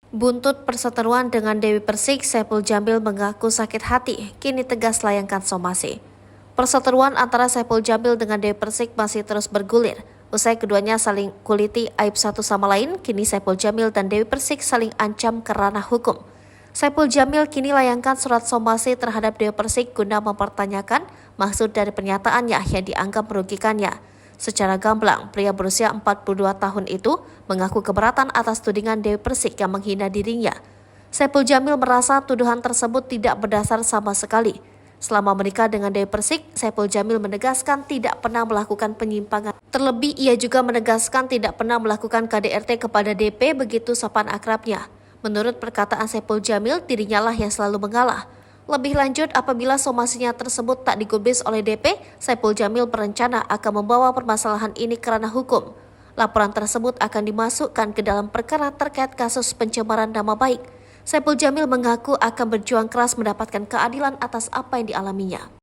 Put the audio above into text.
Buntut perseteruan dengan Dewi Persik, Saipul Jamil mengaku sakit hati, kini tegas layangkan somasi. Perseteruan antara Saipul Jamil dengan Dewi Persik masih terus bergulir. Usai keduanya saling kuliti aib satu sama lain, kini Saipul Jamil dan Dewi Persik saling ancam ke ranah hukum. Saipul Jamil kini layangkan surat somasi terhadap Dewi Persik guna mempertanyakan maksud dari pernyataannya yang dianggap merugikannya. Secara gamblang, pria berusia 42 tahun itu mengaku keberatan atas tudingan Dewi Persik yang menghina dirinya. Saipul Jamil merasa tuduhan tersebut tidak berdasar sama sekali. Selama menikah dengan Dewi Persik, Saipul Jamil menegaskan tidak pernah melakukan penyimpangan. Terlebih, ia juga menegaskan tidak pernah melakukan KDRT kepada DP, begitu sopan akrabnya. Menurut perkataan Saipul Jamil, dirinya lah yang selalu mengalah. Lebih lanjut, apabila somasinya tersebut tak digubris oleh DP, Saipul Jamil berencana akan membawa permasalahan ini ke ranah hukum. Laporan tersebut akan dimasukkan ke dalam perkara terkait kasus pencemaran nama baik. Saipul Jamil mengaku akan berjuang keras mendapatkan keadilan atas apa yang dialaminya.